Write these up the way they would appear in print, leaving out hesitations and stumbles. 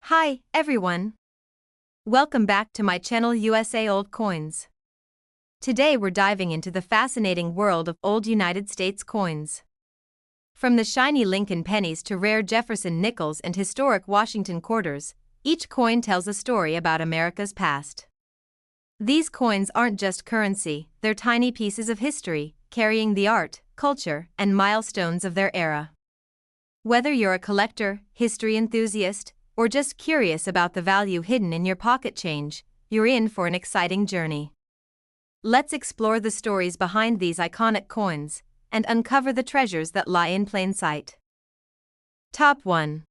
Hi, everyone. Welcome back to my channel USA Old Coins. Today we're diving into the fascinating world of old United States coins. From the shiny Lincoln pennies to rare Jefferson nickels and historic Washington quarters, each coin tells a story about America's past. These coins aren't just currency, they're tiny pieces of history, carrying the art, culture, and milestones of their era. Whether you're a collector, history enthusiast, or just curious about the value hidden in your pocket change, you're in for an exciting journey. Let's explore the stories behind these iconic coins and uncover the treasures that lie in plain sight. Top 1.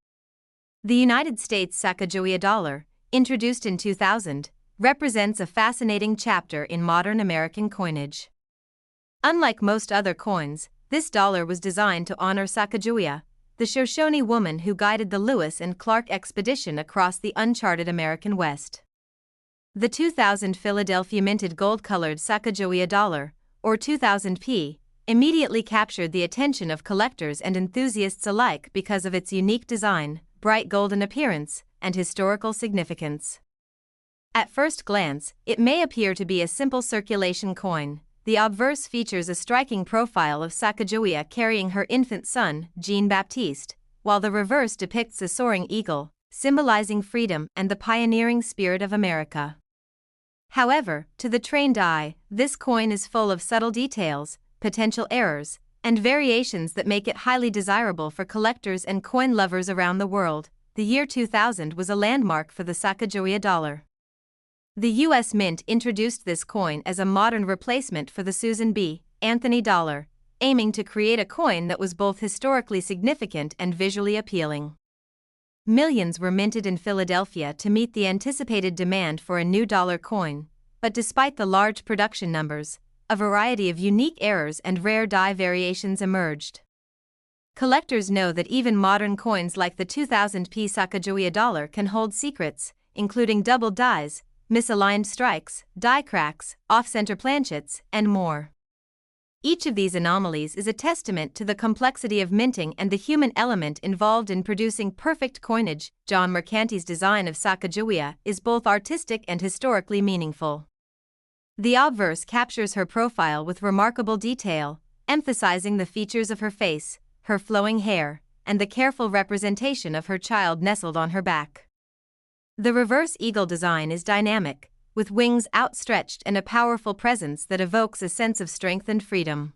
The United States Sacagawea Dollar, introduced in 2000, represents a fascinating chapter in modern American coinage. Unlike most other coins, this dollar was designed to honor Sacagawea, the Shoshone woman who guided the Lewis and Clark expedition across the uncharted American West. The 2000 Philadelphia minted gold-colored Sacagawea dollar, or 2000p, immediately captured the attention of collectors and enthusiasts alike because of its unique design, bright golden appearance, and historical significance. At first glance, it may appear to be a simple circulation coin. The obverse features a striking profile of Sacagawea carrying her infant son, Jean-Baptiste, while the reverse depicts a soaring eagle, symbolizing freedom and the pioneering spirit of America. However, to the trained eye, this coin is full of subtle details, potential errors, and variations that make it highly desirable for collectors and coin lovers around the world. The year 2000 was a landmark for the Sacagawea dollar. The U.S. Mint introduced this coin as a modern replacement for the Susan B. Anthony dollar, aiming to create a coin that was both historically significant and visually appealing. Millions were minted in Philadelphia to meet the anticipated demand for a new dollar coin, but despite the large production numbers, a variety of unique errors and rare die variations emerged. Collectors know that even modern coins like the 2000p Sacagawea dollar can hold secrets, including doubled dies, misaligned strikes, die cracks, off-center planchets, and more. Each of these anomalies is a testament to the complexity of minting and the human element involved in producing perfect coinage. John Mercanti's design of Sacagawea is both artistic and historically meaningful. The obverse captures her profile with remarkable detail, emphasizing the features of her face, her flowing hair, and the careful representation of her child nestled on her back. The reverse eagle design is dynamic, with wings outstretched and a powerful presence that evokes a sense of strength and freedom.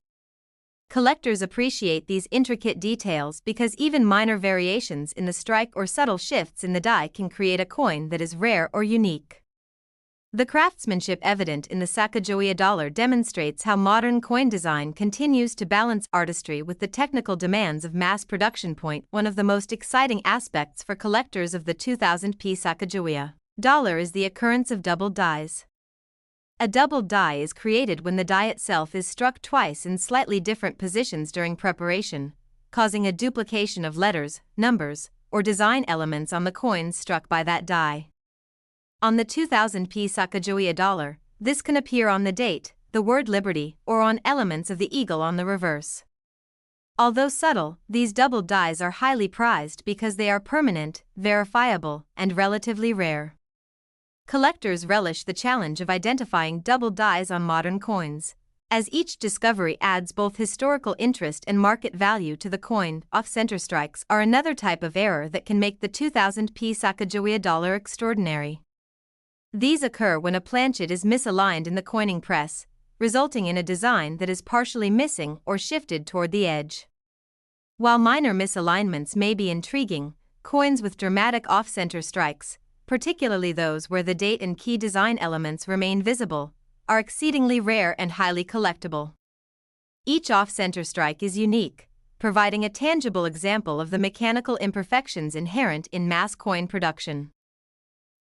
Collectors appreciate these intricate details because even minor variations in the strike or subtle shifts in the die can create a coin that is rare or unique. The craftsmanship evident in the Sacagawea dollar demonstrates how modern coin design continues to balance artistry with the technical demands of mass production. One of the most exciting aspects for collectors of the 2000p Sacagawea dollar is the occurrence of doubled dies. A doubled die is created when the die itself is struck twice in slightly different positions during preparation, causing a duplication of letters, numbers, or design elements on the coins struck by that die. On the 2000p Sacagawea dollar, this can appear on the date, the word liberty, or on elements of the eagle on the reverse. Although subtle, these doubled dies are highly prized because they are permanent, verifiable, and relatively rare. Collectors relish the challenge of identifying doubled dies on modern coins, as each discovery adds both historical interest and market value to the coin. Off-center strikes are another type of error that can make the 2000p Sacagawea dollar extraordinary. These occur when a planchet is misaligned in the coining press, resulting in a design that is partially missing or shifted toward the edge. While minor misalignments may be intriguing, coins with dramatic off-center strikes, particularly those where the date and key design elements remain visible, are exceedingly rare and highly collectible. Each off-center strike is unique, providing a tangible example of the mechanical imperfections inherent in mass coin production.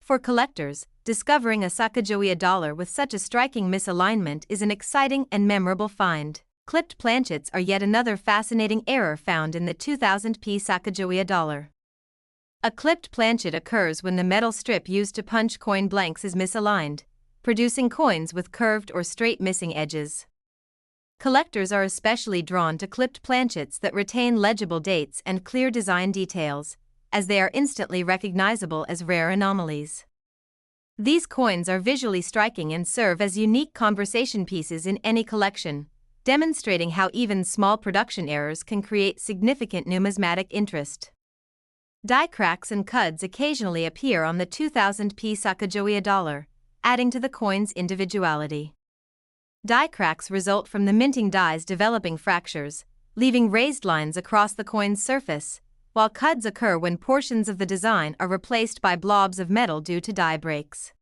For collectors, discovering a Sacagawea dollar with such a striking misalignment is an exciting and memorable find. Clipped planchets are yet another fascinating error found in the 2000p Sacagawea dollar. A clipped planchet occurs when the metal strip used to punch coin blanks is misaligned, producing coins with curved or straight missing edges. Collectors are especially drawn to clipped planchets that retain legible dates and clear design details, as they are instantly recognizable as rare anomalies. These coins are visually striking and serve as unique conversation pieces in any collection, demonstrating how even small production errors can create significant numismatic interest. Die cracks and cuds occasionally appear on the 2000p Sacagawea dollar, adding to the coin's individuality. Die cracks result from the minting dies developing fractures, leaving raised lines across the coin's surface, while cuds occur when portions of the design are replaced by blobs of metal due to die breaks.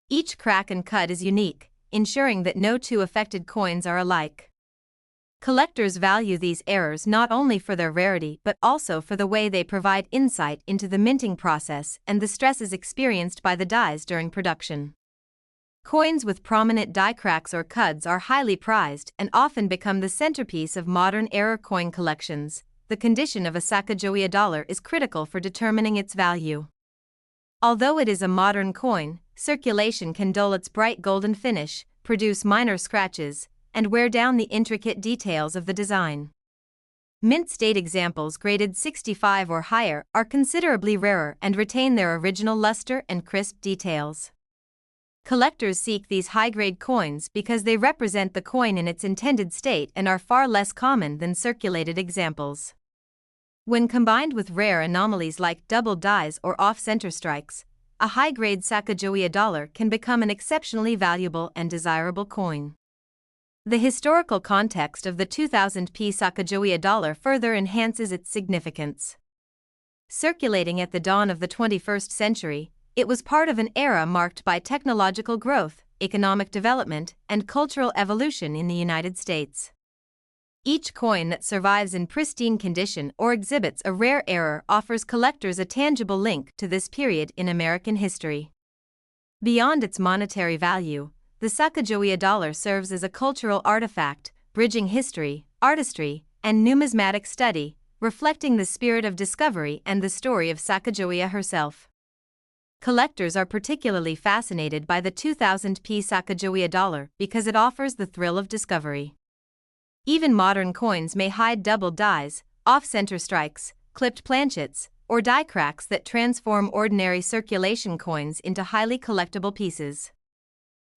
Each crack and cud is unique, ensuring that no two affected coins are alike. Collectors value these errors not only for their rarity but also for the way they provide insight into the minting process and the stresses experienced by the dies during production. Coins with prominent die cracks or cuds are highly prized and often become the centerpiece of modern era coin collections. The condition of a Sacagawea dollar is critical for determining its value. Although it is a modern coin, circulation can dull its bright golden finish, produce minor scratches, and wear down the intricate details of the design. Mint state examples graded 65 or higher are considerably rarer and retain their original luster and crisp details. Collectors seek these high-grade coins because they represent the coin in its intended state and are far less common than circulated examples. When combined with rare anomalies like double dies or off-center strikes, a high-grade Sacagawea dollar can become an exceptionally valuable and desirable coin. The historical context of the 2000p Sacagawea dollar further enhances its significance. Circulating at the dawn of the 21st century, it was part of an era marked by technological growth, economic development, and cultural evolution in the United States. Each coin that survives in pristine condition or exhibits a rare error offers collectors a tangible link to this period in American history. Beyond its monetary value, the Sacagawea dollar serves as a cultural artifact, bridging history, artistry, and numismatic study, reflecting the spirit of discovery and the story of Sacagawea herself. Collectors are particularly fascinated by the 2000p Sacagawea dollar because it offers the thrill of discovery. Even modern coins may hide double dies, off-center strikes, clipped planchets, or die cracks that transform ordinary circulation coins into highly collectible pieces.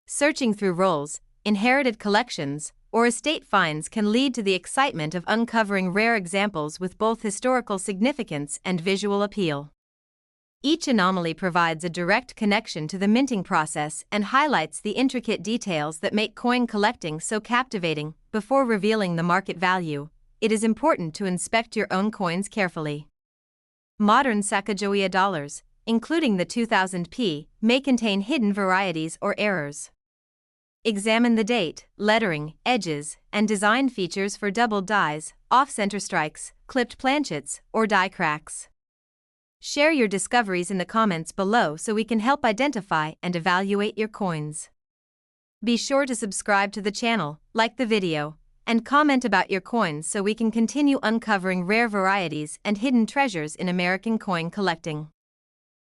Searching through rolls, inherited collections, or estate finds can lead to the excitement of uncovering rare examples with both historical significance and visual appeal. Each anomaly provides a direct connection to the minting process and highlights the intricate details that make coin collecting so captivating. Before revealing the market value, it is important to inspect your own coins carefully. Modern Sacagawea dollars, including the 2000p, may contain hidden varieties or errors. Examine the date, lettering, edges, and design features for double dies, off-center strikes, clipped planchets, or die cracks. Share your discoveries in the comments below so we can help identify and evaluate your coins. Be sure to subscribe to the channel, like the video, and comment about your coins so we can continue uncovering rare varieties and hidden treasures in American coin collecting.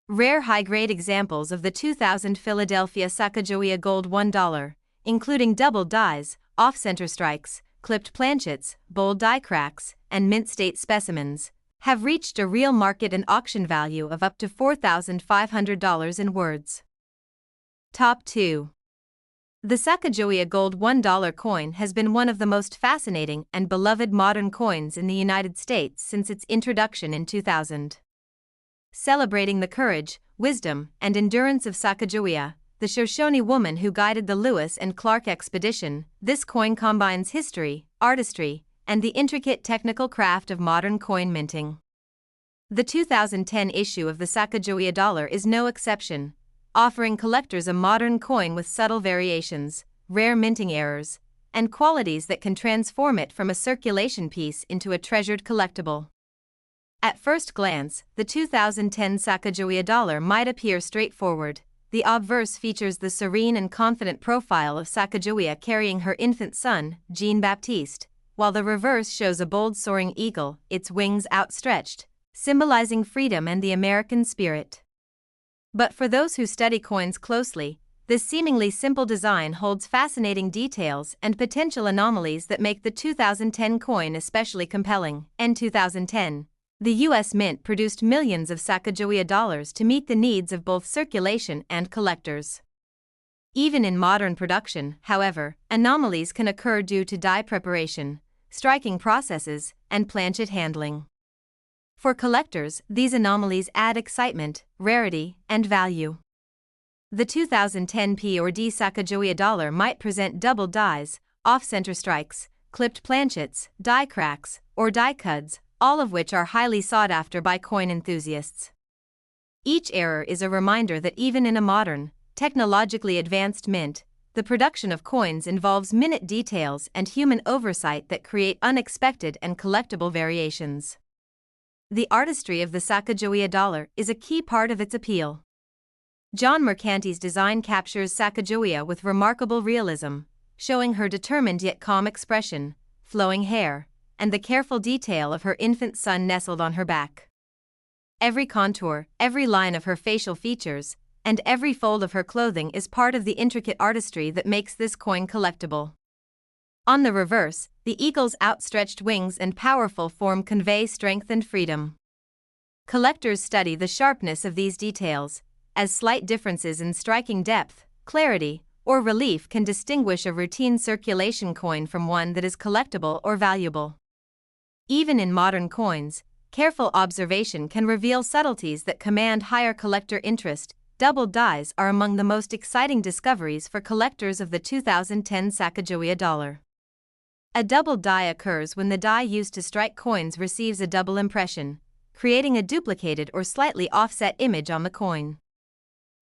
Rare high-grade examples of the 2000 Philadelphia Sacagawea Gold $1, including double dies, off-center strikes, clipped planchets, bold die cracks, and mint state specimens, have reached a real market and auction value of up to $4,500 in words. Top 2. The Sacagawea Gold $1 coin has been one of the most fascinating and beloved modern coins in the United States since its introduction in 2000. Celebrating the courage, wisdom, and endurance of Sacagawea, the Shoshone woman who guided the Lewis and Clark expedition, this coin combines history, artistry, and the intricate technical craft of modern coin minting. The 2010 issue of the Sacagawea dollar is no exception, offering collectors a modern coin with subtle variations, rare minting errors, and qualities that can transform it from a circulation piece into a treasured collectible. At first glance, the 2010 Sacagawea dollar might appear straightforward. The obverse features the serene and confident profile of Sacagawea carrying her infant son, Jean-Baptiste, while the reverse shows a bold soaring eagle, its wings outstretched, symbolizing freedom and the American spirit. But for those who study coins closely, this seemingly simple design holds fascinating details and potential anomalies that make the 2010 coin especially compelling. In 2010, The U.S. Mint produced millions of Sacagawea dollars to meet the needs of both circulation and collectors. Even in modern production, however, anomalies can occur due to die preparation, striking processes, and planchet handling. For collectors, these anomalies add excitement, rarity, and value. The 2010 P or D Sacagawea dollar might present double dies, off-center strikes, clipped planchets, die cracks, or die cuds, all of which are highly sought after by coin enthusiasts. Each error is a reminder that even in a modern, technologically advanced mint, the production of coins involves minute details and human oversight that create unexpected and collectible variations. The artistry of the Sacagawea dollar is a key part of its appeal. John Mercanti's design captures Sacagawea with remarkable realism, showing her determined yet calm expression, flowing hair, and the careful detail of her infant son nestled on her back. Every contour, every line of her facial features, and every fold of her clothing is part of the intricate artistry that makes this coin collectible. On the reverse, the eagle's outstretched wings and powerful form convey strength and freedom. Collectors study the sharpness of these details, as slight differences in striking depth, clarity, or relief can distinguish a routine circulation coin from one that is collectible or valuable. Even in modern coins, careful observation can reveal subtleties that command higher collector interest. Double dies are among the most exciting discoveries for collectors of the 2010 Sacagawea dollar. A double die occurs when the die used to strike coins receives a double impression, creating a duplicated or slightly offset image on the coin.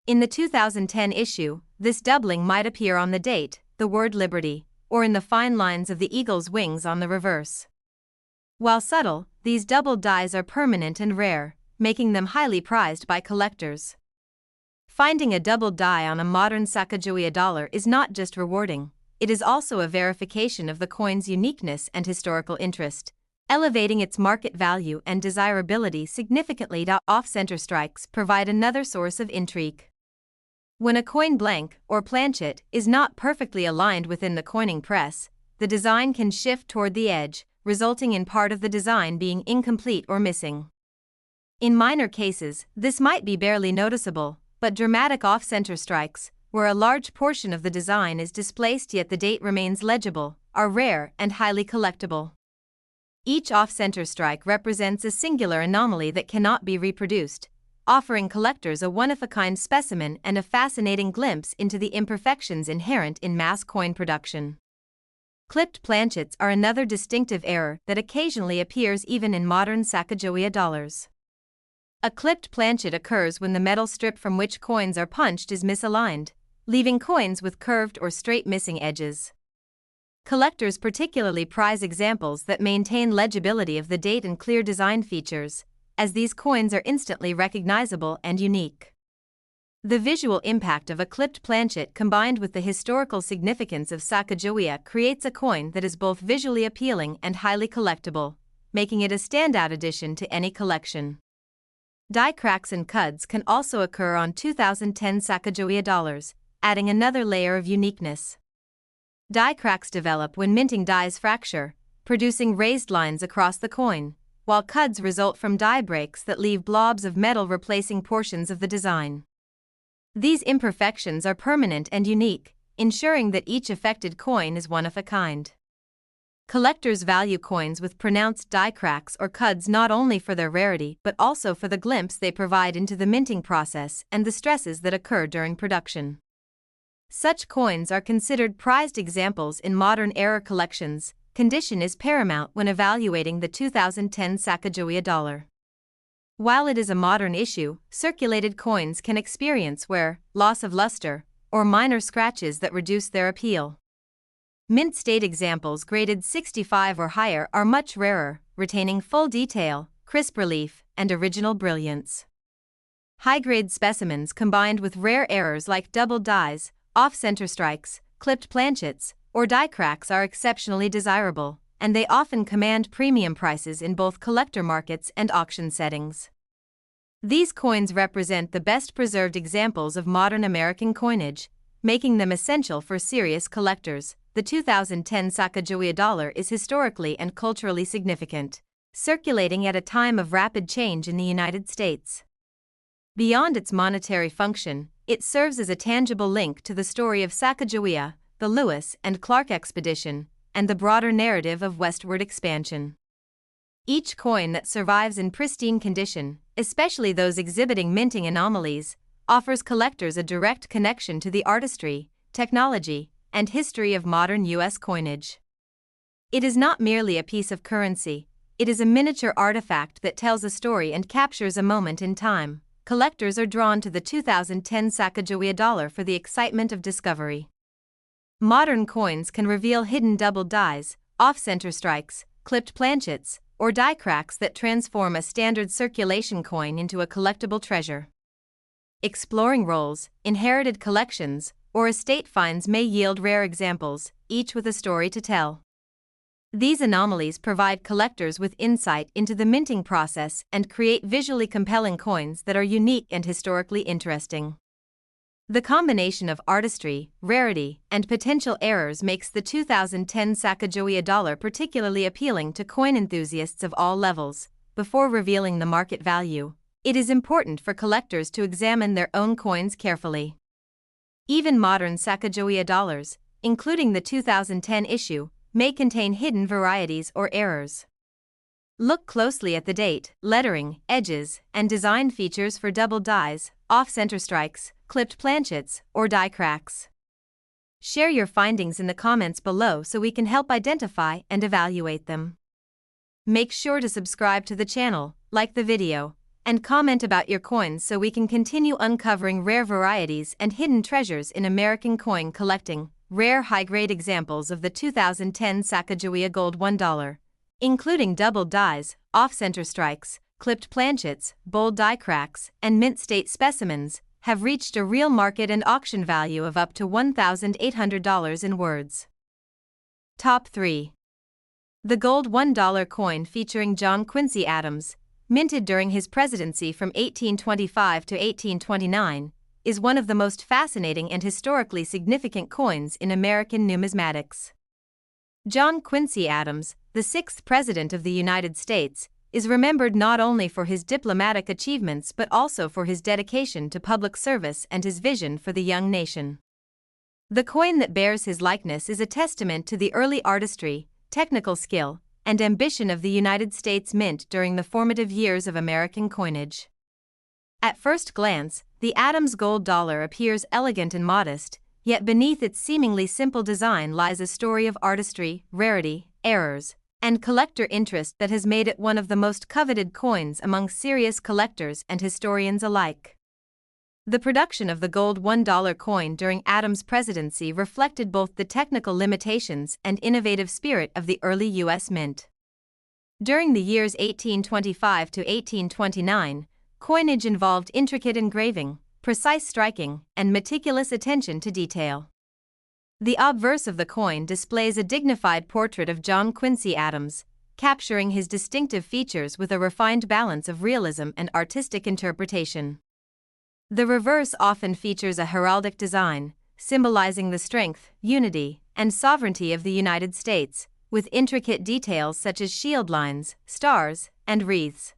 In the 2010 issue, this doubling might appear on the date, the word Liberty, or in the fine lines of the eagle's wings on the reverse. While subtle, these double dies are permanent and rare, making them highly prized by collectors. Finding a double die on a modern Sacagawea dollar is not just rewarding, it is also a verification of the coin's uniqueness and historical interest, elevating its market value and desirability significantly. Off-center strikes provide another source of intrigue. When a coin blank, or planchet, is not perfectly aligned within the coining press, the design can shift toward the edge, resulting in part of the design being incomplete or missing. In minor cases, this might be barely noticeable, but dramatic off-center strikes, where a large portion of the design is displaced yet the date remains legible, are rare and highly collectible. Each off-center strike represents a singular anomaly that cannot be reproduced, offering collectors a one-of-a-kind specimen and a fascinating glimpse into the imperfections inherent in mass coin production. Clipped planchets are another distinctive error that occasionally appears even in modern Sacagawea dollars. A clipped planchet occurs when the metal strip from which coins are punched is misaligned, leaving coins with curved or straight missing edges. Collectors particularly prize examples that maintain legibility of the date and clear design features, as these coins are instantly recognizable and unique. The visual impact of a clipped planchet combined with the historical significance of Sacagawea creates a coin that is both visually appealing and highly collectible, making it a standout addition to any collection. Die cracks and cuds can also occur on 2010 Sacagawea dollars, adding another layer of uniqueness. Die cracks develop when minting dies fracture, producing raised lines across the coin, while cuds result from die breaks that leave blobs of metal replacing portions of the design. These imperfections are permanent and unique, ensuring that each affected coin is one of a kind. Collectors value coins with pronounced die cracks or cuds not only for their rarity but also for the glimpse they provide into the minting process and the stresses that occur during production. Such coins are considered prized examples in modern era collections. Condition is paramount when evaluating the 2010 Sacagawea dollar. While it is a modern issue, circulated coins can experience wear, loss of luster, or minor scratches that reduce their appeal. Mint state examples graded 65 or higher are much rarer, retaining full detail, crisp relief, and original brilliance. High-grade specimens combined with rare errors like double dies, off-center strikes, clipped planchets, or die cracks are exceptionally desirable, and they often command premium prices in both collector markets and auction settings. These coins represent the best-preserved examples of modern American coinage, making them essential for serious collectors. The 2010 Sacagawea dollar is historically and culturally significant, circulating at a time of rapid change in the United States. Beyond its monetary function, it serves as a tangible link to the story of Sacagawea, the Lewis and Clark expedition, and the broader narrative of westward expansion. Each coin that survives in pristine condition, especially those exhibiting minting anomalies, offers collectors a direct connection to the artistry, technology, and history of modern U.S. coinage. It is not merely a piece of currency, it is a miniature artifact that tells a story and captures a moment in time. Collectors are drawn to the 2010 Sacagawea dollar for the excitement of discovery. Modern coins can reveal hidden double dies, off-center strikes, clipped planchets, or die cracks that transform a standard circulation coin into a collectible treasure. Exploring rolls, inherited collections, or estate finds may yield rare examples, each with a story to tell. These anomalies provide collectors with insight into the minting process and create visually compelling coins that are unique and historically interesting. The combination of artistry, rarity, and potential errors makes the 2010 Sacagawea dollar particularly appealing to coin enthusiasts of all levels. Before revealing the market value, it is important for collectors to examine their own coins carefully. Even modern Sacagawea dollars, including the 2010 issue, may contain hidden varieties or errors. Look closely at the date, lettering, edges, and design features for double dies, off-center strikes, clipped planchets, or die cracks. Share your findings in the comments below so we can help identify and evaluate them. Make sure to subscribe to the channel, like the video, and comment about your coins so we can continue uncovering rare varieties and hidden treasures in American coin collecting. Rare high-grade examples of the 2010 Sacagawea Gold $1, including double dies, off-center strikes, clipped planchets, bold die cracks, and mint state specimens, have reached a real market and auction value of up to $1,800 in words. Top 3. The gold $1 coin featuring John Quincy Adams, minted during his presidency from 1825 to 1829, is one of the most fascinating and historically significant coins in American numismatics. John Quincy Adams, the sixth President of the United States, is remembered not only for his diplomatic achievements but also for his dedication to public service and his vision for the young nation. The coin that bears his likeness is a testament to the early artistry, technical skill, and ambition of the United States Mint during the formative years of American coinage. At first glance, the Adams gold dollar appears elegant and modest, yet beneath its seemingly simple design lies a story of artistry, rarity, errors, and collector interest that has made it one of the most coveted coins among serious collectors and historians alike. The production of the gold $1 coin during Adams' presidency reflected both the technical limitations and innovative spirit of the early U.S. Mint. During the years 1825 to 1829, coinage involved intricate engraving, precise striking, and meticulous attention to detail. The obverse of the coin displays a dignified portrait of John Quincy Adams, capturing his distinctive features with a refined balance of realism and artistic interpretation. The reverse often features a heraldic design, symbolizing the strength, unity, and sovereignty of the United States, with intricate details such as shield lines, stars, and wreaths.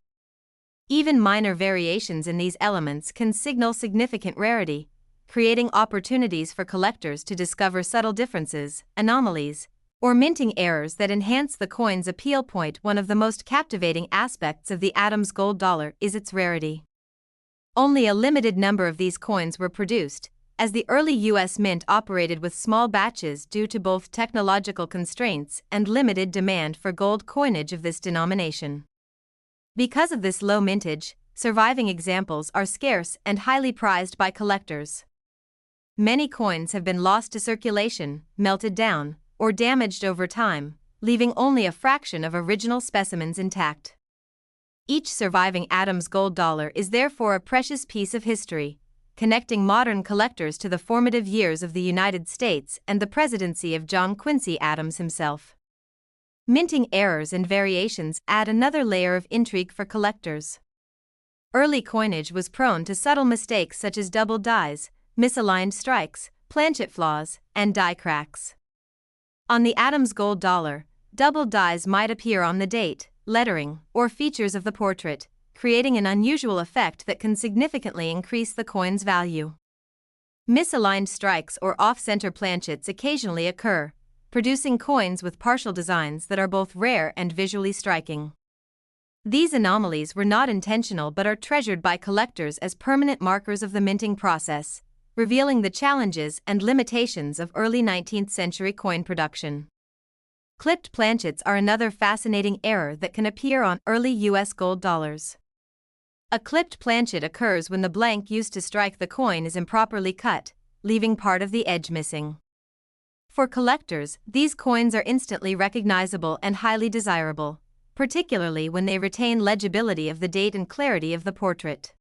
Even minor variations in these elements can signal significant rarity, creating opportunities for collectors to discover subtle differences, anomalies, or minting errors that enhance the coin's appeal. One of the most captivating aspects of the Adams gold dollar is its rarity. Only a limited number of these coins were produced, as the early U.S. Mint operated with small batches due to both technological constraints and limited demand for gold coinage of this denomination. Because of this low mintage, surviving examples are scarce and highly prized by collectors. Many coins have been lost to circulation, melted down, or damaged over time, leaving only a fraction of original specimens intact. Each surviving Adams gold dollar is therefore a precious piece of history, connecting modern collectors to the formative years of the United States and the presidency of John Quincy Adams himself. Minting errors and variations add another layer of intrigue for collectors. Early coinage was prone to subtle mistakes such as double dies, misaligned strikes, planchet flaws, and die cracks. On the Adams gold dollar, double dies might appear on the date, lettering, or features of the portrait, creating an unusual effect that can significantly increase the coin's value. Misaligned strikes or off-center planchets occasionally occur, producing coins with partial designs that are both rare and visually striking. These anomalies were not intentional but are treasured by collectors as permanent markers of the minting process, revealing the challenges and limitations of early 19th century coin production. Clipped planchets are another fascinating error that can appear on early U.S. gold dollars. A clipped planchet occurs when the blank used to strike the coin is improperly cut, leaving part of the edge missing. For collectors, these coins are instantly recognizable and highly desirable, particularly when they retain legibility of the date and clarity of the portrait.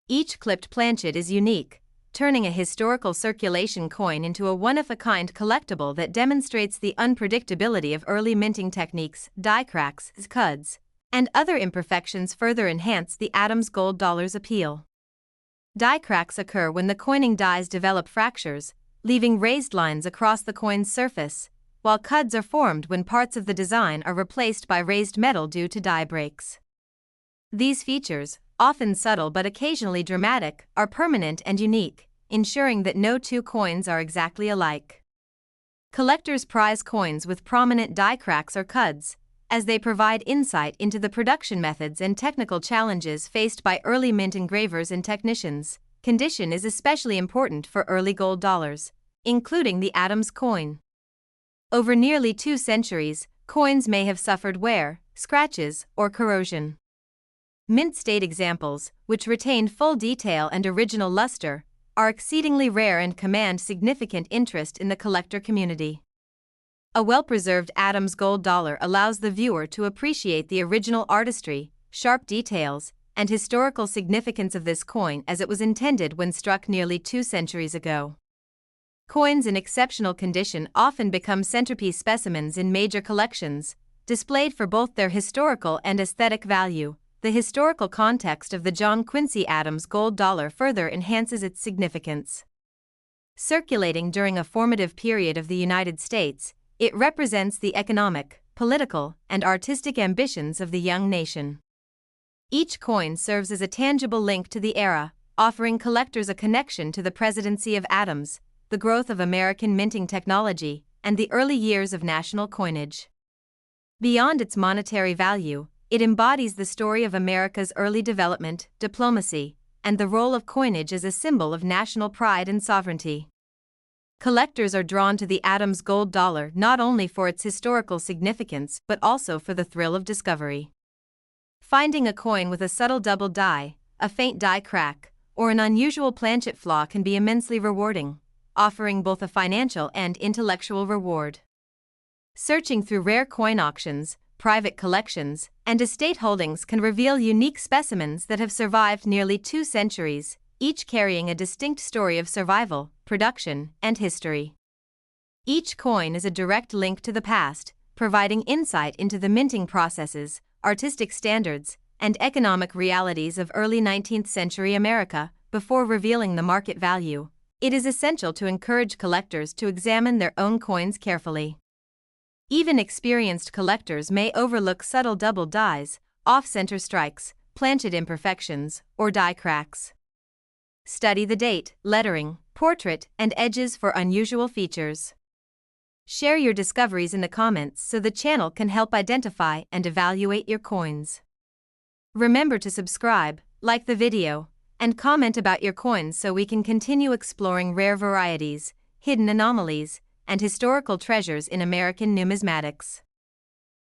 Each clipped planchet is unique, turning a historical circulation coin into a one-of-a-kind collectible that demonstrates the unpredictability of early minting techniques. Die cracks, cuds, and other imperfections further enhance the Adams gold dollar's appeal. Die cracks occur when the coining dies develop fractures, leaving raised lines across the coin's surface, while cuds are formed when parts of the design are replaced by raised metal due to die breaks. These features, often subtle but occasionally dramatic, are permanent and unique, ensuring that no two coins are exactly alike. Collectors prize coins with prominent die cracks or cuds, as they provide insight into the production methods and technical challenges faced by early mint engravers and technicians. Condition is especially important for early gold dollars, including the Adams coin. Over nearly 2 centuries, coins may have suffered wear, scratches, or corrosion. Mint state examples, which retain full detail and original luster, are exceedingly rare and command significant interest in the collector community. A well-preserved Adams gold dollar allows the viewer to appreciate the original artistry, sharp details, and historical significance of this coin as it was intended when struck nearly 2 centuries ago. Coins in exceptional condition often become centerpiece specimens in major collections, displayed for both their historical and aesthetic value. The historical context of the John Quincy Adams gold dollar further enhances its significance. Circulating during a formative period of the United States, it represents the economic, political, and artistic ambitions of the young nation. Each coin serves as a tangible link to the era, offering collectors a connection to the presidency of Adams, the growth of American minting technology, and the early years of national coinage. Beyond its monetary value, it embodies the story of America's early development, diplomacy, and the role of coinage as a symbol of national pride and sovereignty. Collectors are drawn to the Adams gold dollar not only for its historical significance but also for the thrill of discovery. Finding a coin with a subtle double die, a faint die crack, or an unusual planchet flaw can be immensely rewarding, offering both a financial and intellectual reward. Searching through rare coin auctions, private collections, and estate holdings can reveal unique specimens that have survived nearly 2 centuries, each carrying a distinct story of survival, production, and history. Each coin is a direct link to the past, providing insight into the minting processes, artistic standards, and economic realities of early 19th century America. Before revealing the market value, it is essential to encourage collectors to examine their own coins carefully. Even experienced collectors may overlook subtle double dies, off-center strikes, planchet imperfections, or die cracks. Study the date, lettering, portrait, and edges for unusual features. Share your discoveries in the comments so the channel can help identify and evaluate your coins. Remember to subscribe, like the video, and comment about your coins so we can continue exploring rare varieties, hidden anomalies, and historical treasures in American numismatics.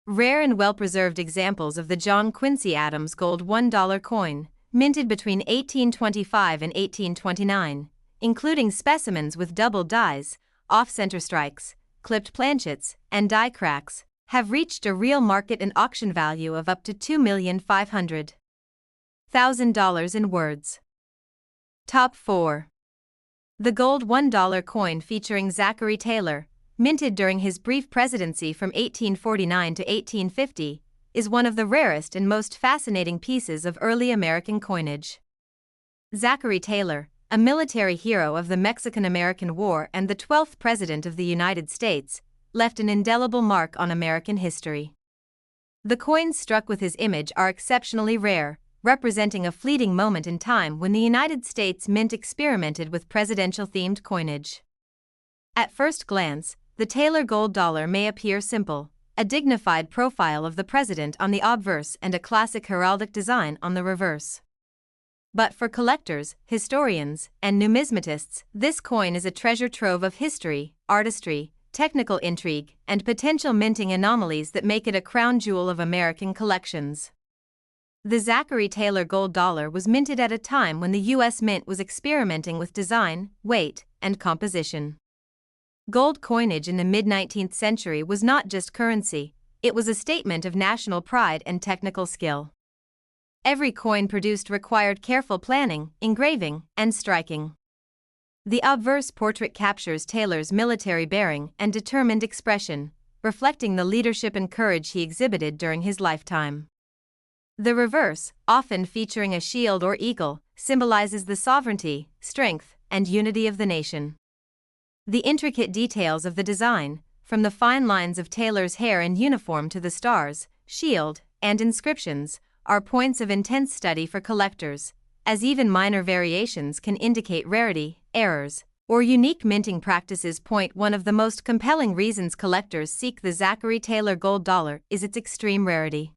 Rare and well-preserved examples of the John Quincy Adams gold $1 coin, minted between 1825 and 1829, including specimens with double dies, off-center strikes, clipped planchets, and die cracks, have reached a real market and auction value of up to $2,500,000 in words. Top 4. The gold $1 coin featuring Zachary Taylor, minted during his brief presidency from 1849 to 1850, is one of the rarest and most fascinating pieces of early American coinage. Zachary Taylor, a military hero of the Mexican-American War and the 12th President of the United States, left an indelible mark on American history. The coins struck with his image are exceptionally rare, representing a fleeting moment in time when the United States Mint experimented with presidential-themed coinage. At first glance, the Taylor gold dollar may appear simple, a dignified profile of the president on the obverse and a classic heraldic design on the reverse. But for collectors, historians, and numismatists, this coin is a treasure trove of history, artistry, technical intrigue, and potential minting anomalies that make it a crown jewel of American collections. The Zachary Taylor gold dollar was minted at a time when the U.S. Mint was experimenting with design, weight, and composition. Gold coinage in the mid-19th century was not just currency, it was a statement of national pride and technical skill. Every coin produced required careful planning, engraving, and striking. The obverse portrait captures Taylor's military bearing and determined expression, reflecting the leadership and courage he exhibited during his lifetime. The reverse, often featuring a shield or eagle, symbolizes the sovereignty, strength, and unity of the nation. The intricate details of the design, from the fine lines of Taylor's hair and uniform to the stars, shield, and inscriptions, are points of intense study for collectors, as even minor variations can indicate rarity, errors, or unique minting practices. One of the most compelling reasons collectors seek the Zachary Taylor gold dollar is its extreme rarity.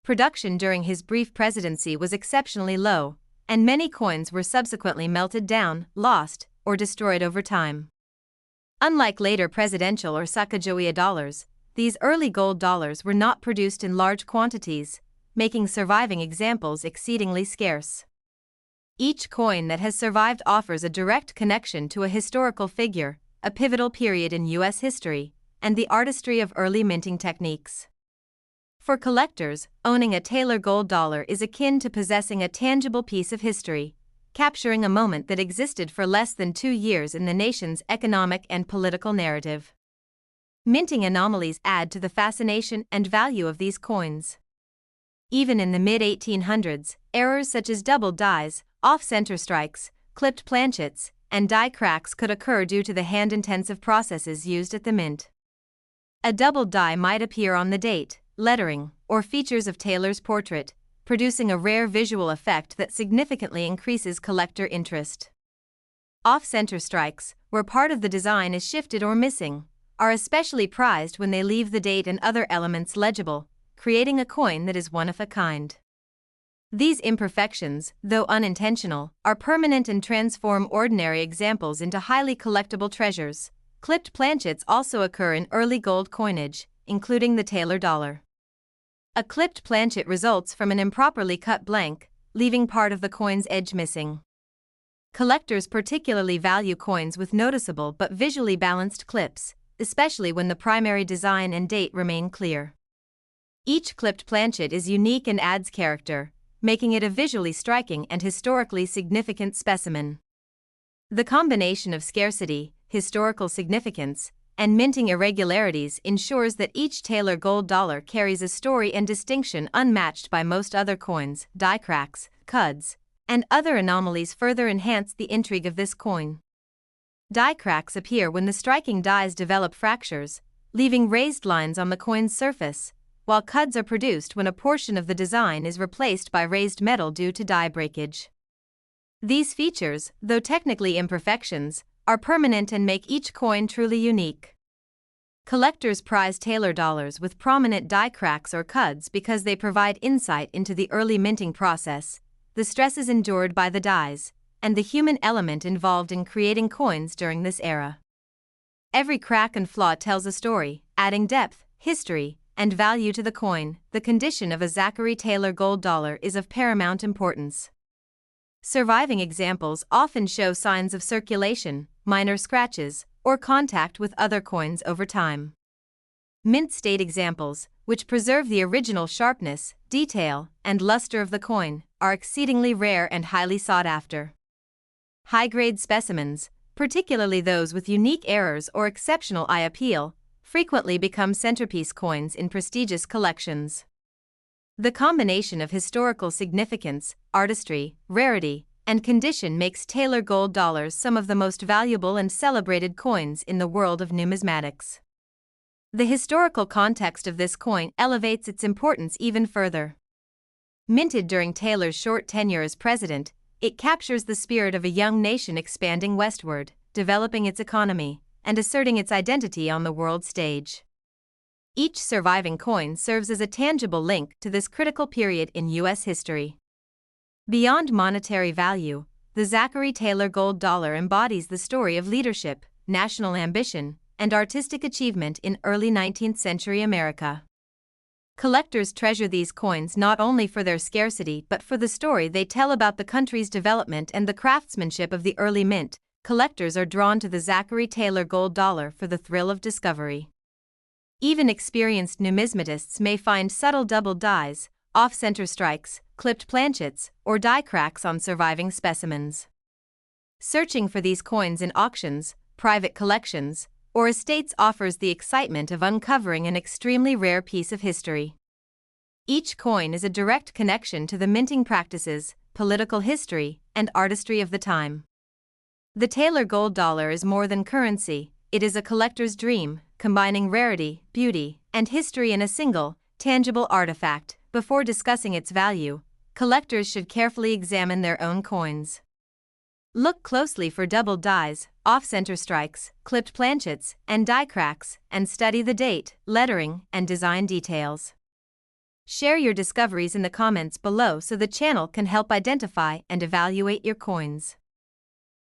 Production during his brief presidency was exceptionally low, and many coins were subsequently melted down, lost, or destroyed over time. Unlike later presidential or Sacagawea dollars, these early gold dollars were not produced in large quantities, making surviving examples exceedingly scarce. Each coin that has survived offers a direct connection to a historical figure, a pivotal period in U.S. history, and the artistry of early minting techniques. For collectors, owning a Taylor gold dollar is akin to possessing a tangible piece of history, capturing a moment that existed for less than 2 years in the nation's economic and political narrative. Minting anomalies add to the fascination and value of these coins. Even in the mid-1800s, errors such as double dies, off-center strikes, clipped planchets, and die cracks could occur due to the hand-intensive processes used at the mint. A double die might appear on the date, lettering, or features of Taylor's portrait, producing a rare visual effect that significantly increases collector interest. Off-center strikes, where part of the design is shifted or missing, are especially prized when they leave the date and other elements legible, creating a coin that is one of a kind. These imperfections, though unintentional, are permanent and transform ordinary examples into highly collectible treasures. Clipped planchets also occur in early gold coinage, including the Taylor dollar. A clipped planchet results from an improperly cut blank, leaving part of the coin's edge missing. Collectors particularly value coins with noticeable but visually balanced clips, especially when the primary design and date remain clear. Each clipped planchet is unique and adds character, making it a visually striking and historically significant specimen. The combination of scarcity, historical significance, and minting irregularities ensures that each Taylor gold dollar carries a story and distinction unmatched by most other coins. Die cracks, cuds, and other anomalies further enhance the intrigue of this coin. Die cracks appear when the striking dies develop fractures, leaving raised lines on the coin's surface, while cuds are produced when a portion of the design is replaced by raised metal due to die breakage. These features, though technically imperfections, are permanent and make each coin truly unique. Collectors prize Taylor dollars with prominent die cracks or cuds because they provide insight into the early minting process, the stresses endured by the dies, and the human element involved in creating coins during this era. Every crack and flaw tells a story, adding depth, history, and value to the coin. The condition of a Zachary Taylor gold dollar is of paramount importance. Surviving examples often show signs of circulation, minor scratches, or contact with other coins over time. Mint state examples, which preserve the original sharpness, detail, and luster of the coin, are exceedingly rare and highly sought after. High-grade specimens, particularly those with unique errors or exceptional eye appeal, frequently become centerpiece coins in prestigious collections. The combination of historical significance, artistry, rarity, and condition makes Taylor gold dollars some of the most valuable and celebrated coins in the world of numismatics. The historical context of this coin elevates its importance even further. Minted during Taylor's short tenure as president, it captures the spirit of a young nation expanding westward, developing its economy, and asserting its identity on the world stage. Each surviving coin serves as a tangible link to this critical period in U.S. history. Beyond monetary value, the Zachary Taylor gold dollar embodies the story of leadership, national ambition, and artistic achievement in early 19th century America. Collectors treasure these coins not only for their scarcity but for the story they tell about the country's development and the craftsmanship of the early mint. Collectors are drawn to the Zachary Taylor gold dollar for the thrill of discovery. Even experienced numismatists may find subtle double dies, off-center strikes, clipped planchets, or die cracks on surviving specimens. Searching for these coins in auctions, private collections, or estates offers the excitement of uncovering an extremely rare piece of history. Each coin is a direct connection to the minting practices, political history, and artistry of the time. The Taylor gold dollar is more than currency, it is a collector's dream, combining rarity, beauty, and history in a single, tangible artifact. Before discussing its value, collectors should carefully examine their own coins. Look closely for double dies, off-center strikes, clipped planchets, and die cracks, and study the date, lettering, and design details. Share your discoveries in the comments below so the channel can help identify and evaluate your coins.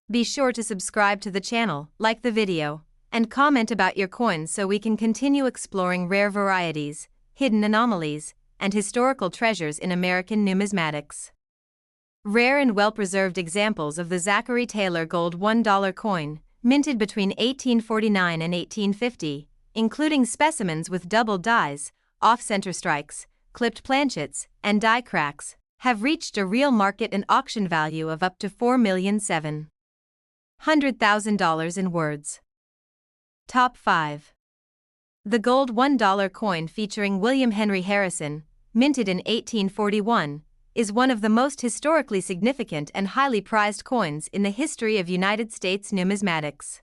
Be sure to subscribe to the channel, like the video, and comment about your coins so we can continue exploring rare varieties, hidden anomalies, and historical treasures in American numismatics. Rare and well-preserved examples of the Zachary Taylor gold $1 coin, minted between 1849 and 1850, including specimens with double dies, off-center strikes, clipped planchets, and die cracks, have reached a real market and auction value of up to $4,700,000 in words. Top 5. The gold $1 coin featuring William Henry Harrison, minted in 1841, is one of the most historically significant and highly prized coins in the history of United States numismatics.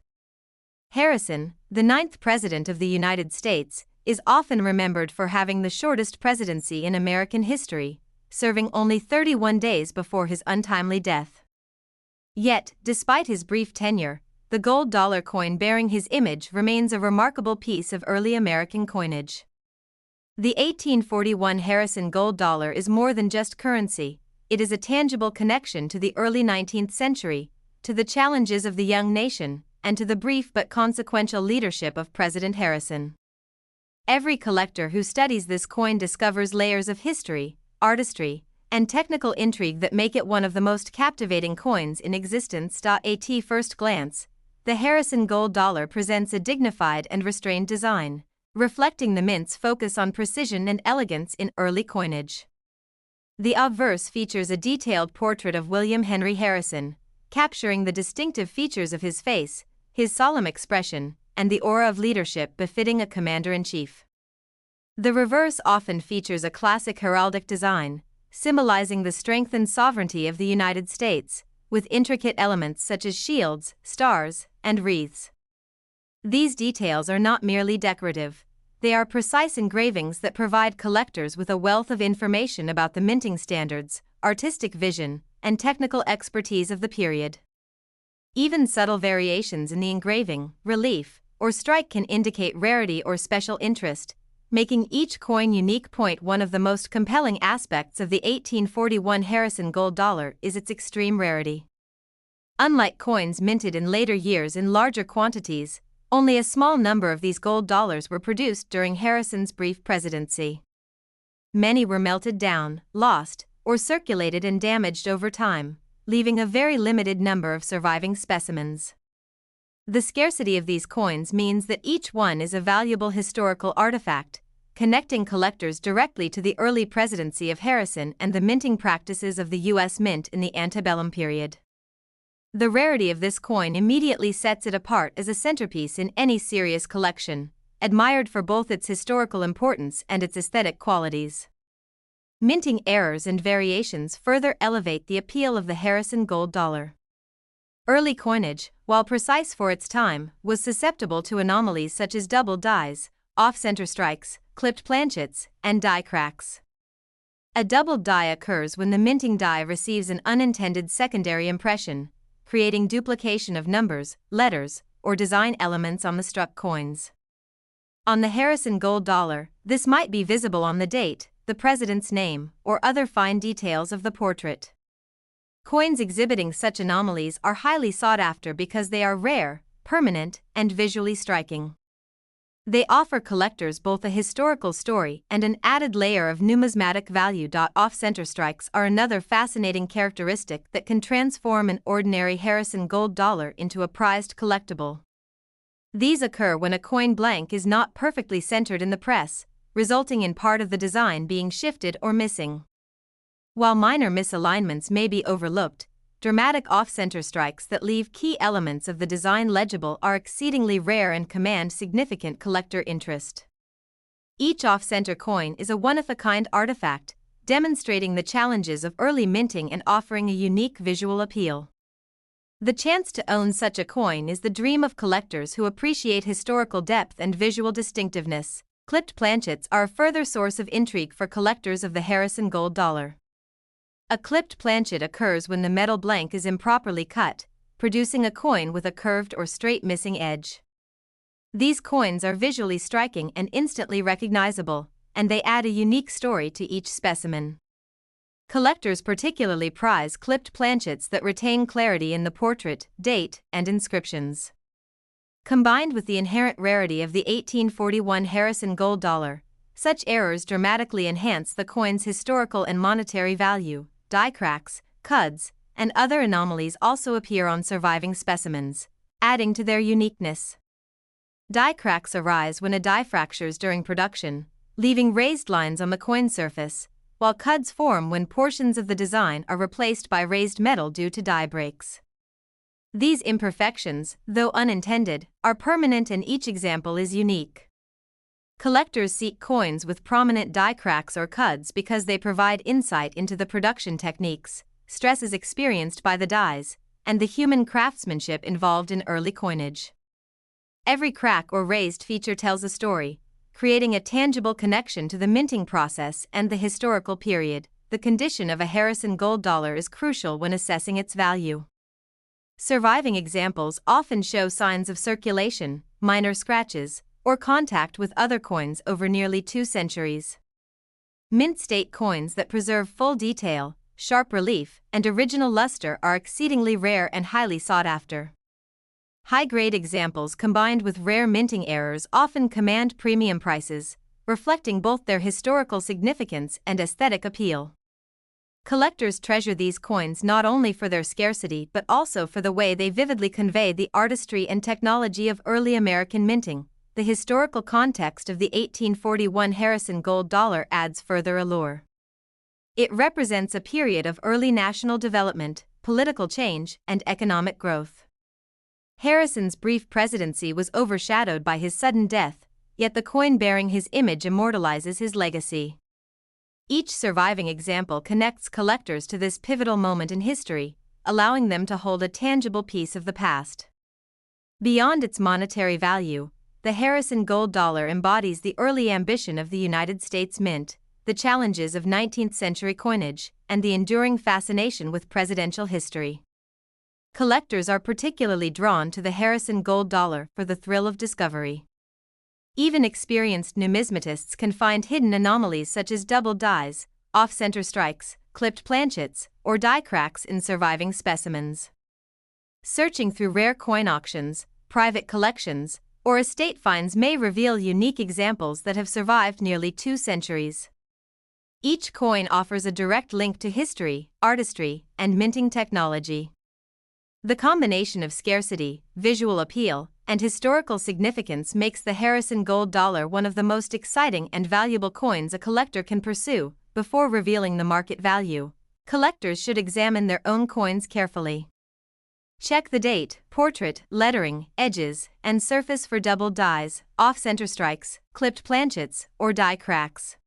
Harrison, the 9th President of the United States, is often remembered for having the shortest presidency in American history, serving only 31 days before his untimely death. Yet, despite his brief tenure, the gold dollar coin bearing his image remains a remarkable piece of early American coinage. The 1841 Harrison gold dollar is more than just currency, it is a tangible connection to the early 19th century, to the challenges of the young nation, and to the brief but consequential leadership of President Harrison. Every collector who studies this coin discovers layers of history, artistry, and technical intrigue that make it one of the most captivating coins in existence. At first glance, the Harrison gold dollar presents a dignified and restrained design, reflecting the mint's focus on precision and elegance in early coinage. The obverse features a detailed portrait of William Henry Harrison, capturing the distinctive features of his face, his solemn expression, and the aura of leadership befitting a commander-in-chief. The reverse often features a classic heraldic design, symbolizing the strength and sovereignty of the United States, with intricate elements such as shields, stars, and wreaths. These details are not merely decorative, they are precise engravings that provide collectors with a wealth of information about the minting standards, artistic vision, and technical expertise of the period. Even subtle variations in the engraving, relief, or strike can indicate rarity or special interest, making each coin unique. One of the most compelling aspects of the 1841 Harrison gold dollar is its extreme rarity. Unlike coins minted in later years in larger quantities, only a small number of these gold dollars were produced during Harrison's brief presidency. Many were melted down, lost, or circulated and damaged over time, leaving a very limited number of surviving specimens. The scarcity of these coins means that each one is a valuable historical artifact, connecting collectors directly to the early presidency of Harrison and the minting practices of the U.S. Mint in the antebellum period. The rarity of this coin immediately sets it apart as a centerpiece in any serious collection, admired for both its historical importance and its aesthetic qualities. Minting errors and variations further elevate the appeal of the Harrison gold dollar. Early coinage, while precise for its time, was susceptible to anomalies such as double dies, off-center strikes, clipped planchets, and die cracks. A doubled die occurs when the minting die receives an unintended secondary impression, creating duplication of numbers, letters, or design elements on the struck coins. On the Harrison gold dollar, this might be visible on the date, the president's name, or other fine details of the portrait. Coins exhibiting such anomalies are highly sought after because they are rare, permanent, and visually striking. They offer collectors both a historical story and an added layer of numismatic value. Off-center strikes are another fascinating characteristic that can transform an ordinary Harrison gold dollar into a prized collectible. These occur when a coin blank is not perfectly centered in the press, resulting in part of the design being shifted or missing. While minor misalignments may be overlooked, dramatic off-center strikes that leave key elements of the design legible are exceedingly rare and command significant collector interest. Each off-center coin is a one-of-a-kind artifact, demonstrating the challenges of early minting and offering a unique visual appeal. The chance to own such a coin is the dream of collectors who appreciate historical depth and visual distinctiveness. Clipped planchets are a further source of intrigue for collectors of the Harrison gold dollar. A clipped planchet occurs when the metal blank is improperly cut, producing a coin with a curved or straight missing edge. These coins are visually striking and instantly recognizable, and they add a unique story to each specimen. Collectors particularly prize clipped planchets that retain clarity in the portrait, date, and inscriptions. Combined with the inherent rarity of the 1841 Harrison gold dollar, such errors dramatically enhance the coin's historical and monetary value. Die cracks, cuds, and other anomalies also appear on surviving specimens, adding to their uniqueness. Die cracks arise when a die fractures during production, leaving raised lines on the coin surface, while cuds form when portions of the design are replaced by raised metal due to die breaks. These imperfections, though unintended, are permanent and each example is unique. Collectors seek coins with prominent die cracks or cuds because they provide insight into the production techniques, stresses experienced by the dies, and the human craftsmanship involved in early coinage. Every crack or raised feature tells a story, creating a tangible connection to the minting process and the historical period. The condition of a Harrison gold dollar is crucial when assessing its value. Surviving examples often show signs of circulation, minor scratches, or contact with other coins over nearly 2 centuries. Mint state coins that preserve full detail, sharp relief, and original luster are exceedingly rare and highly sought after. High-grade examples combined with rare minting errors often command premium prices, reflecting both their historical significance and aesthetic appeal. Collectors treasure these coins not only for their scarcity but also for the way they vividly convey the artistry and technology of early American minting. The historical context of the 1841 Harrison gold dollar adds further allure. It represents a period of early national development, political change, and economic growth. Harrison's brief presidency was overshadowed by his sudden death, yet the coin bearing his image immortalizes his legacy. Each surviving example connects collectors to this pivotal moment in history, allowing them to hold a tangible piece of the past. Beyond its monetary value, the Harrison gold dollar embodies the early ambition of the United States Mint, the challenges of 19th-century coinage, and the enduring fascination with presidential history. Collectors are particularly drawn to the Harrison gold dollar for the thrill of discovery. Even experienced numismatists can find hidden anomalies such as double dies, off-center strikes, clipped planchets, or die cracks in surviving specimens. Searching through rare coin auctions, private collections, or estate finds may reveal unique examples that have survived nearly 2 centuries. Each coin offers a direct link to history, artistry, and minting technology. The combination of scarcity, visual appeal, and historical significance makes the Harrison gold dollar one of the most exciting and valuable coins a collector can pursue. Before revealing the market value, collectors should examine their own coins carefully. Check the date, portrait, lettering, edges, and surface for double dies, off-center strikes, clipped planchets, or die cracks.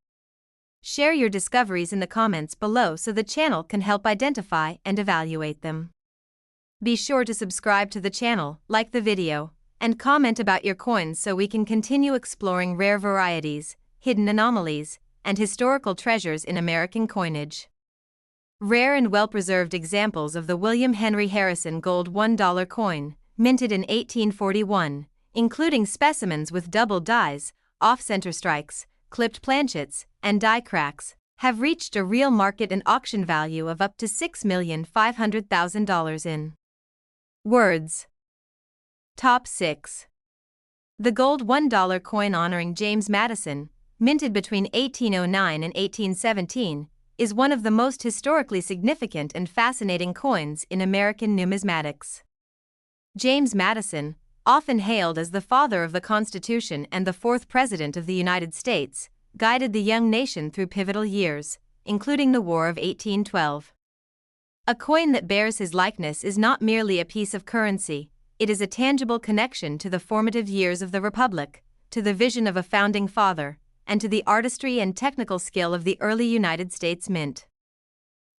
Share your discoveries in the comments below so the channel can help identify and evaluate them. Be sure to subscribe to the channel, like the video, and comment about your coins so we can continue exploring rare varieties, hidden anomalies, and historical treasures in American coinage. Rare and well-preserved examples of the William Henry Harrison Gold $1 coin, minted in 1841, including specimens with double dies, off-center strikes, clipped planchets, and die cracks, have reached a real market and auction value of up to $6,500,000 in words. Top 6. The gold $1 coin honoring James Madison, minted between 1809 and 1817, is one of the most historically significant and fascinating coins in American numismatics. James Madison, often hailed as the father of the Constitution and the fourth President of the United States, guided the young nation through pivotal years, including the War of 1812. A coin that bears his likeness is not merely a piece of currency, it is a tangible connection to the formative years of the Republic, to the vision of a founding father, and to the artistry and technical skill of the early United States Mint.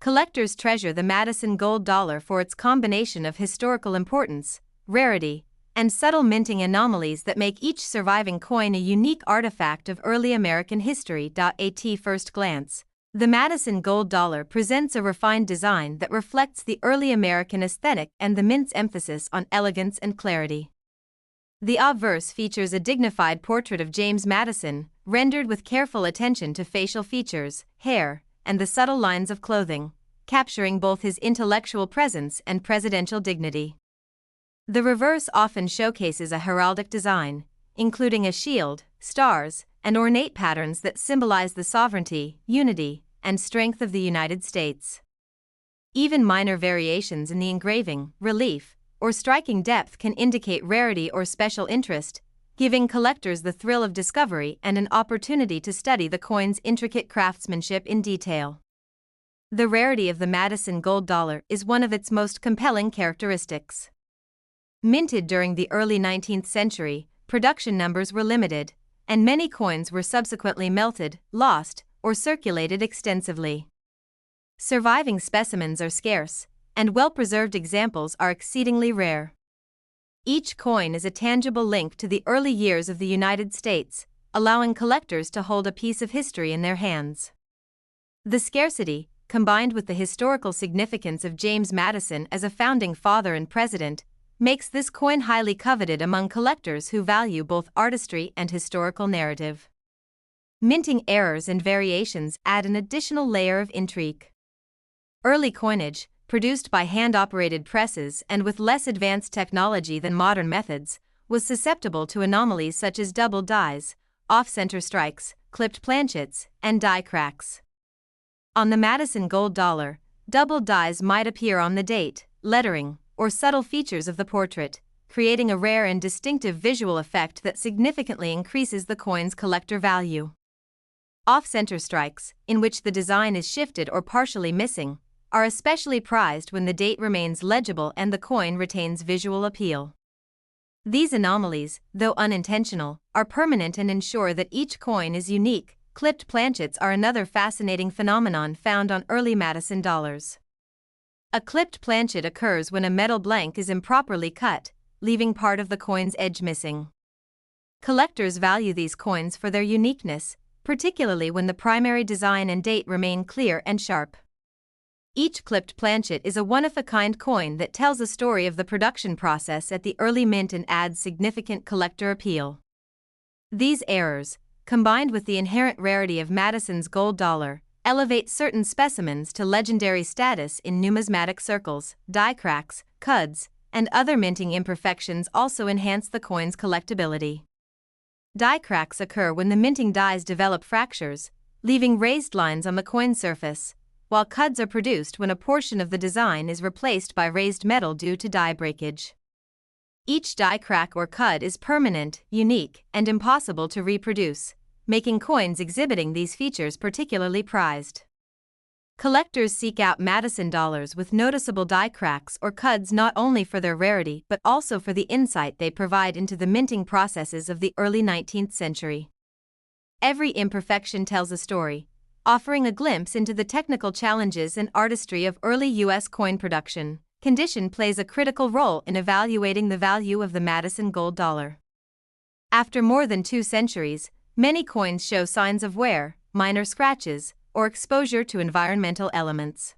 Collectors treasure the Madison Gold Dollar for its combination of historical importance, rarity, and subtle minting anomalies that make each surviving coin a unique artifact of early American history. At first glance, the Madison Gold Dollar presents a refined design that reflects the early American aesthetic and the mint's emphasis on elegance and clarity. The obverse features a dignified portrait of James Madison, rendered with careful attention to facial features, hair, and the subtle lines of clothing, capturing both his intellectual presence and presidential dignity. The reverse often showcases a heraldic design, including a shield, stars, and ornate patterns that symbolize the sovereignty, unity, and strength of the United States. Even minor variations in the engraving, relief, or striking depth can indicate rarity or special interest, giving collectors the thrill of discovery and an opportunity to study the coin's intricate craftsmanship in detail. The rarity of the Madison Gold Dollar is one of its most compelling characteristics. Minted during the early 19th century, production numbers were limited, and many coins were subsequently melted, lost, or circulated extensively. Surviving specimens are scarce, and well-preserved examples are exceedingly rare. Each coin is a tangible link to the early years of the United States, allowing collectors to hold a piece of history in their hands. The scarcity, combined with the historical significance of James Madison as a founding father and president, makes this coin highly coveted among collectors who value both artistry and historical narrative. Minting errors and variations add an additional layer of intrigue. Early coinage, produced by hand-operated presses and with less advanced technology than modern methods, was susceptible to anomalies such as double dies, off-center strikes, clipped planchets, and die cracks. On the Madison Gold Dollar, double dies might appear on the date, lettering, or subtle features of the portrait, creating a rare and distinctive visual effect that significantly increases the coin's collector value. Off-center strikes, in which the design is shifted or partially missing, are especially prized when the date remains legible and the coin retains visual appeal. These anomalies, though unintentional, are permanent and ensure that each coin is unique. Clipped planchets are another fascinating phenomenon found on early Madison dollars. A clipped planchet occurs when a metal blank is improperly cut, leaving part of the coin's edge missing. Collectors value these coins for their uniqueness, particularly when the primary design and date remain clear and sharp. Each clipped planchet is a one-of-a-kind coin that tells a story of the production process at the early mint and adds significant collector appeal. These errors, combined with the inherent rarity of Madison's Gold Dollar, elevate certain specimens to legendary status in numismatic circles. Die cracks, cuds, and other minting imperfections also enhance the coin's collectability. Die cracks occur when the minting dies develop fractures, leaving raised lines on the coin surface, while cuds are produced when a portion of the design is replaced by raised metal due to die breakage. Each die crack or cud is permanent, unique, and impossible to reproduce, making coins exhibiting these features particularly prized. Collectors seek out Madison dollars with noticeable die cracks or cuds not only for their rarity but also for the insight they provide into the minting processes of the early 19th century. Every imperfection tells a story, offering a glimpse into the technical challenges and artistry of early U.S. coin production, condition plays a critical role in evaluating the value of the Madison gold dollar. After more than 2 centuries, many coins show signs of wear, minor scratches, or exposure to environmental elements.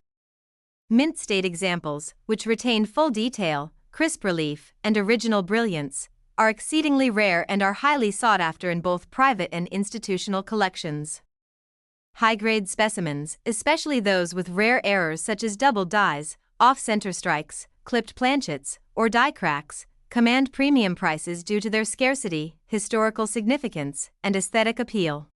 Mint state examples, which retain full detail, crisp relief, and original brilliance, are exceedingly rare and are highly sought after in both private and institutional collections. High-grade specimens, especially those with rare errors such as double dies, off-center strikes, clipped planchets, or die cracks, command premium prices due to their scarcity, historical significance, and aesthetic appeal.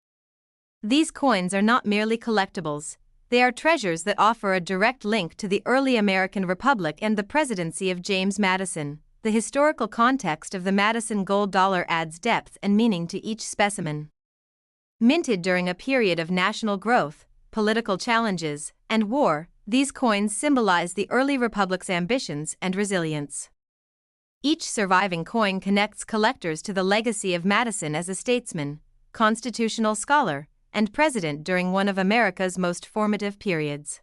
These coins are not merely collectibles, they are treasures that offer a direct link to the early American Republic and the presidency of James Madison. The historical context of the Madison gold dollar adds depth and meaning to each specimen. Minted during a period of national growth, political challenges, and war, these coins symbolize the early republic's ambitions and resilience. Each surviving coin connects collectors to the legacy of Madison as a statesman, constitutional scholar, and president during one of America's most formative periods.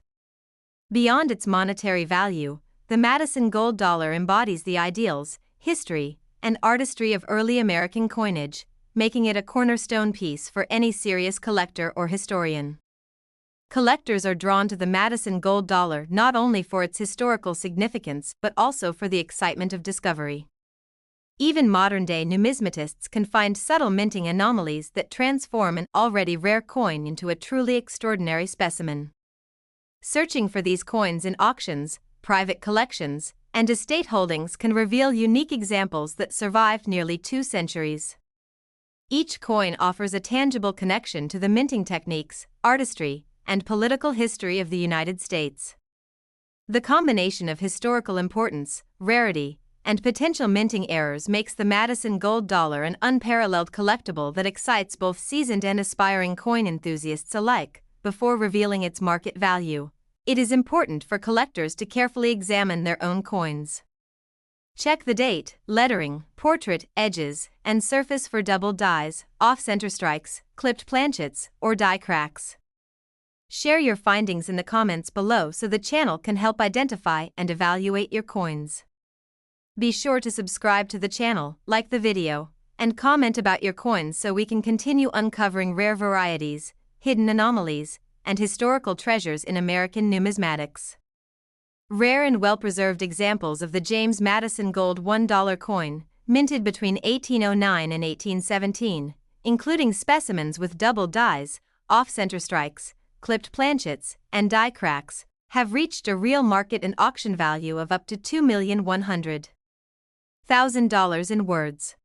Beyond its monetary value, the Madison gold dollar embodies the ideals, history, and artistry of early American coinage, making it a cornerstone piece for any serious collector or historian. Collectors are drawn to the Madison gold dollar not only for its historical significance but also for the excitement of discovery. Even modern-day numismatists can find subtle minting anomalies that transform an already rare coin into a truly extraordinary specimen. Searching for these coins in auctions, private collections, and estate holdings can reveal unique examples that survived nearly 2 centuries. Each coin offers a tangible connection to the minting techniques, artistry, and political history of the United States. The combination of historical importance, rarity, and potential minting errors makes the Madison gold dollar an unparalleled collectible that excites both seasoned and aspiring coin enthusiasts alike. Before revealing its market value, it is important for collectors to carefully examine their own coins. Check the date, lettering, portrait, edges, and surface for double dies, off-center strikes, clipped planchets, or die cracks. Share your findings in the comments below so the channel can help identify and evaluate your coins. Be sure to subscribe to the channel, like the video, and comment about your coins so we can continue uncovering rare varieties, hidden anomalies, and historical treasures in American numismatics. Rare and well-preserved examples of the James Madison gold $1 coin, minted between 1809 and 1817, including specimens with double dies, off-center strikes, clipped planchets, and die cracks, have reached a real market and auction value of up to $2,100,000 in words.